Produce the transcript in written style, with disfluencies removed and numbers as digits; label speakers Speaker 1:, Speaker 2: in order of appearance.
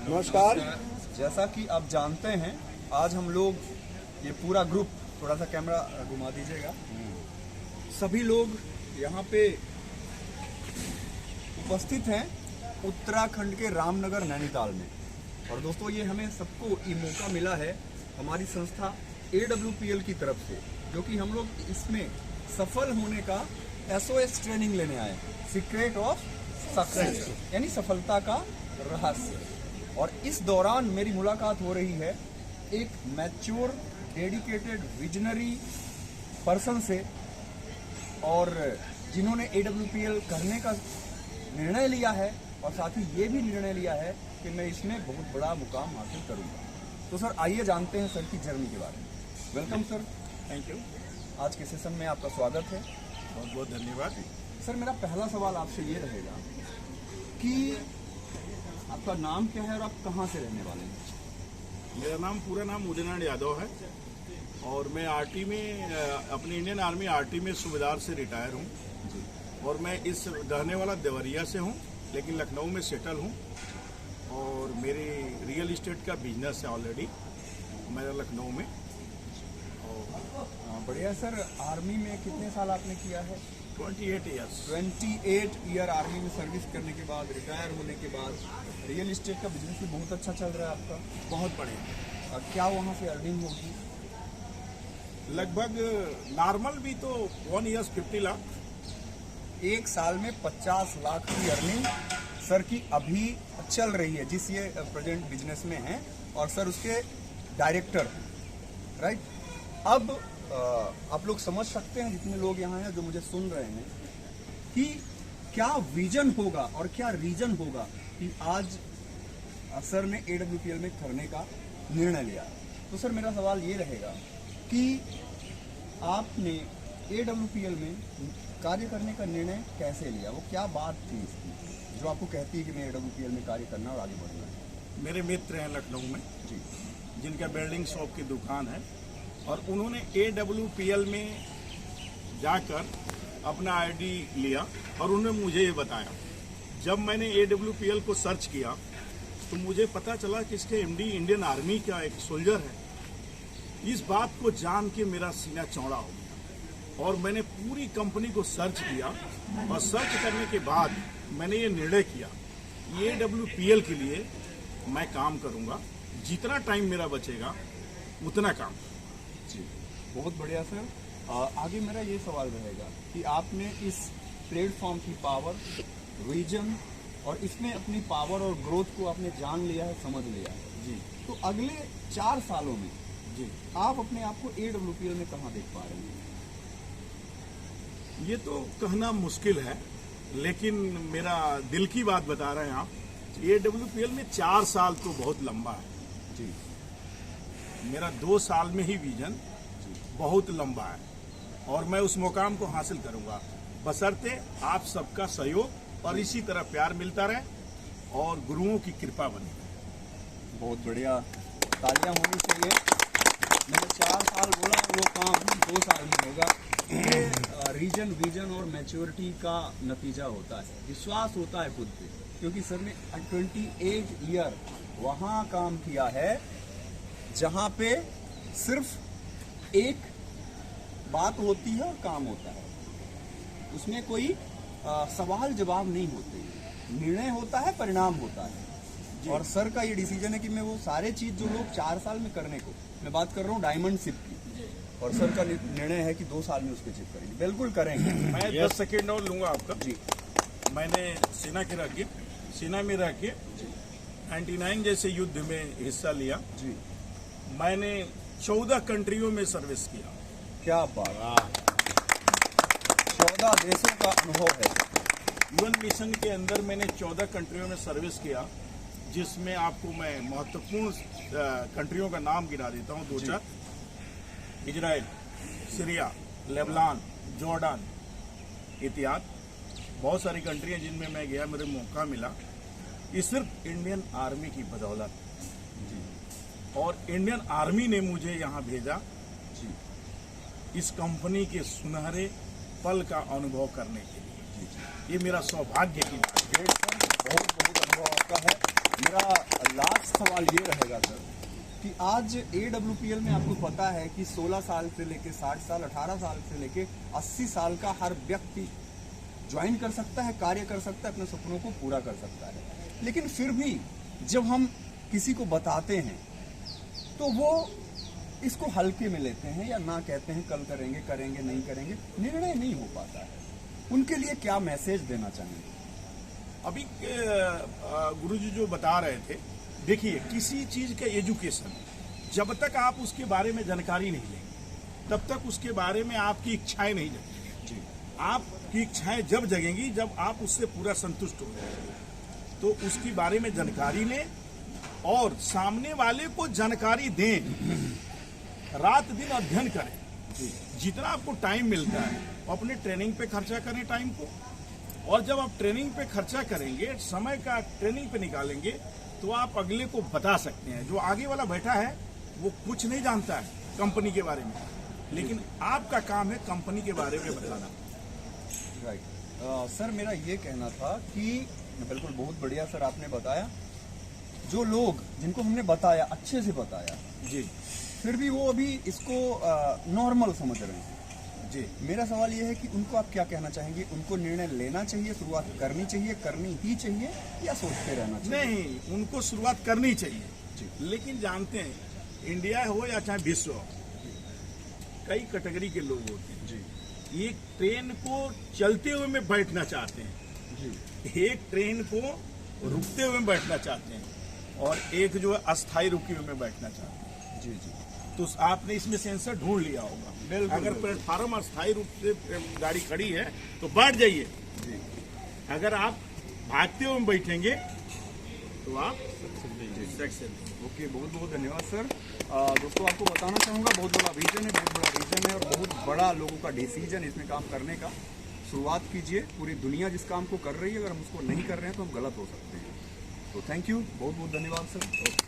Speaker 1: नमस्कार। जैसा कि आप जानते हैं, आज हम लोग ये पूरा ग्रुप, थोड़ा सा कैमरा घुमा दीजिएगा, सभी लोग यहाँ पे उपस्थित हैं उत्तराखंड के रामनगर नैनीताल में। और दोस्तों, ये हमें सबको ये मौका मिला है हमारी संस्था AWPL की तरफ से, जो कि हम लोग इसमें सफल होने का SOS ट्रेनिंग लेने आए हैं, सीक्रेट ऑफ सक्सेस, यानी सफलता का रहस्य। और इस दौरान मेरी मुलाकात हो रही है एक मैच्योर, डेडिकेटेड, विजनरी पर्सन से, और जिन्होंने AWPL करने का निर्णय लिया है और साथ ही ये भी निर्णय लिया है कि मैं इसमें बहुत बड़ा मुकाम हासिल करूंगा। तो सर, आइए जानते हैं सर की जर्नी के बारे में। Welcome sir.
Speaker 2: Thank you.
Speaker 1: आज के सेशन में आपका स्वागत है।
Speaker 2: बहुत बहुत धन्यवाद।
Speaker 1: सर, मेरा पहला सवाल आपसे ये रहेगा कि आपका नाम क्या है और आप कहाँ से रहने वाले हैं?
Speaker 2: मेरा पूरा नाम उदयनारायण यादव है और मैं आरटी में, अपनी इंडियन आर्मी आरटी में सूबेदार से रिटायर हूँ। और मैं इस रहने वाला देवरिया से हूँ, लेकिन लखनऊ में सेटल हूँ। और मेरी रियल इस्टेट का बिजनेस है ऑलरेडी मेरा लखनऊ में।
Speaker 1: बढ़िया सर। आर्मी में कितने साल आपने किया है?
Speaker 2: 28 ईयर्स।
Speaker 1: 28 ईयर आर्मी में सर्विस करने के बाद, रिटायर होने के बाद रियल इस्टेट का बिजनेस भी बहुत अच्छा चल रहा है आपका।
Speaker 2: बहुत बढ़िया।
Speaker 1: क्या वहाँ से अर्निंग होगी?
Speaker 2: लगभग नॉर्मल भी तो 1 ईयर्स 50 लाख।
Speaker 1: एक साल में 50 लाख की अर्निंग सर की अभी चल रही है, जिस ये प्रेजेंट बिजनेस में है। और सर उसके डायरेक्टर, राइट। अब आप लोग समझ सकते हैं, जितने लोग यहाँ हैं जो मुझे सुन रहे हैं, कि क्या विजन होगा और क्या रीजन होगा कि आज सर ने AWPL में करने का निर्णय लिया। तो सर, मेरा सवाल ये रहेगा कि आपने AWPL में कार्य करने का निर्णय कैसे लिया? वो क्या बात थी इसकी जो आपको कहती है कि मैं AWPL में कार्य करना और आगे बढ़ना है?
Speaker 2: मेरे मित्र हैं लखनऊ में
Speaker 1: जी,
Speaker 2: जिनका बिल्डिंग शॉप की दुकान है, और उन्होंने AWPL में जाकर अपना आईडी लिया और उन्होंने मुझे ये बताया। जब मैंने AWPL को सर्च किया तो मुझे पता चला कि इसके MD इंडियन आर्मी का एक सोल्जर है। इस बात को जान के मेरा सीना चौड़ा हो गया और मैंने पूरी कंपनी को सर्च किया। और सर्च करने के बाद मैंने ये निर्णय किया, AWPL के लिए मैं काम करूंगा, जितना टाइम मेरा बचेगा उतना काम।
Speaker 1: जी, बहुत बढ़िया सर। आगे मेरा ये सवाल रहेगा कि आपने इस प्लेटफॉर्म की पावर, विजन और इसमें अपनी पावर और ग्रोथ को आपने जान लिया है, समझ लिया है।
Speaker 2: जी।
Speaker 1: तो अगले 4 सालों में
Speaker 2: जी,
Speaker 1: आप अपने आप को AWPL में कहाँ देख पा रहे हैं?
Speaker 2: ये तो कहना मुश्किल है, लेकिन मेरा दिल की बात बता रहे हैं आप। AWPL में 4 साल तो बहुत लंबा है
Speaker 1: जी।
Speaker 2: मेरा 2 साल में ही विजन बहुत लंबा है और मैं उस मुकाम को हासिल करूंगा, बशर्ते आप सबका सहयोग और इसी तरह प्यार मिलता रहे और गुरुओं की कृपा बनी रहे।
Speaker 1: बहुत बढ़िया, तालियां होनी चाहिए। मैंने 4 साल बोला, वो काम 2 साल में होगा। ये रीजन, विजन और मैच्योरिटी का नतीजा होता है, विश्वास होता है खुद पे। क्योंकि सर ने 28 ईयर वहाँ काम किया है जहाँ पे सिर्फ एक बात होती है और काम होता है, उसमें कोई सवाल जवाब नहीं होते, निर्णय होता है, परिणाम होता है। और सर का ये डिसीजन है कि मैं वो सारे चीज जो लोग 4 साल में करने को, मैं बात कर रहा हूँ डायमंड शिप की, और सर का निर्णय है कि 2 साल में उसके चिप करेंगे। बिल्कुल करेंगे।
Speaker 2: मैं 10 सेकेंड और लूंगा आपका।
Speaker 1: जी।
Speaker 2: मैंने सेना में रह के 99 जैसे युद्ध में हिस्सा लिया।
Speaker 1: जी।
Speaker 2: मैंने 14 कंट्रियों में सर्विस किया।
Speaker 1: क्या बात! 14 देशों का अनुभव है।
Speaker 2: UN मिशन के अंदर मैंने 14 कंट्रियों में सर्विस किया, जिसमें आपको मैं महत्वपूर्ण कंट्रियों का नाम गिना देता हूँ 2-4। इजराइल, सीरिया, लेबनान, जॉर्डन इत्यादि बहुत सारी कंट्री हैं जिनमें मैं गया, मुझे मौका मिला। ये सिर्फ इंडियन आर्मी की बदौलत, और इंडियन आर्मी ने मुझे यहाँ भेजा
Speaker 1: जी।
Speaker 2: इस कंपनी के सुनहरे पल का अनुभव करने के लिए। ये मेरा सौभाग्य की बात है।
Speaker 1: बहुत बहुत अनुभव आपका है। मेरा लास्ट सवाल ये रहेगा सर कि आज AWPL में आपको पता है कि 16 साल से लेके 60 साल, 18 साल से लेके 80 साल का हर व्यक्ति ज्वाइन कर सकता है, कार्य कर सकता है, अपने सपनों को पूरा कर सकता है। लेकिन फिर भी जब हम किसी को बताते हैं तो वो इसको हल्के में लेते हैं या ना कहते हैं कल करेंगे, करेंगे, नहीं करेंगे, निर्णय नहीं हो पाता है। उनके लिए क्या मैसेज देना चाहेंगे?
Speaker 2: अभी गुरुजी जो बता रहे थे, देखिए किसी चीज का एजुकेशन जब तक आप उसके बारे में जानकारी नहीं लेंगे तब तक उसके बारे में आपकी इच्छाएं नहीं जगेंगी। आपकी इच्छाएं जब जगेंगी जब आप उससे पूरा संतुष्ट हो जाएंगे। तो उसके बारे में जानकारी लें और सामने वाले को जानकारी दें, रात दिन अध्ययन करें। जितना आपको टाइम मिलता है अपने ट्रेनिंग पे खर्चा करें टाइम को, और जब आप ट्रेनिंग पे खर्चा करेंगे, समय का ट्रेनिंग पे निकालेंगे, तो आप अगले को बता सकते हैं। जो आगे वाला बैठा है वो कुछ नहीं जानता है कंपनी के बारे में, लेकिन आपका काम है कंपनी के बारे में बताना।
Speaker 1: राइट सर, मेरा ये कहना था कि बिल्कुल बहुत बढ़िया सर आपने बताया। जो लोग जिनको हमने बताया, अच्छे से बताया
Speaker 2: जी,
Speaker 1: फिर भी वो अभी इसको नॉर्मल समझ रहे हैं
Speaker 2: जी,
Speaker 1: मेरा सवाल ये है कि उनको आप क्या कहना चाहेंगे? उनको निर्णय लेना चाहिए, शुरुआत करनी चाहिए, करनी ही चाहिए, या सोचते रहना चाहिए?
Speaker 2: नहीं, उनको शुरुआत करनी चाहिए
Speaker 1: जी।
Speaker 2: लेकिन जानते हैं इंडिया हो या चाहे विश्व हो, कई कैटेगरी के लोग होते हैं
Speaker 1: जी
Speaker 2: एक ट्रेन को चलते हुए में बैठना चाहते हैं,
Speaker 1: जी
Speaker 2: एक ट्रेन को रुकते हुए में बैठना चाहते हैं, और एक जो है अस्थायी रुके हुए में बैठना चाहते हैं।
Speaker 1: जी जी
Speaker 2: तो आपने इसमें सेंसर ढूंढ लिया होगा।
Speaker 1: बिल्कुल,
Speaker 2: अगर
Speaker 1: बिल्कुल।
Speaker 2: प्लेटफार्म अस्थायी रूप से गाड़ी खड़ी है तो बैठ जाइए।
Speaker 1: जी
Speaker 2: अगर आप भागते हुए बैठेंगे तो आप
Speaker 1: ओके, बहुत बहुत धन्यवाद सर। दोस्तों आपको बताना चाहूँगा, बहुत बड़ा विजन है, बहुत बड़ा रीजन है और बहुत बड़ा लोगों का डिसीजन इसमें काम करने का। शुरुआत कीजिए। पूरी दुनिया जिस काम को कर रही है, अगर हम उसको नहीं कर रहे हैं तो हम गलत हो सकते हैं। तो थैंक यू, बहुत बहुत धन्यवाद सर।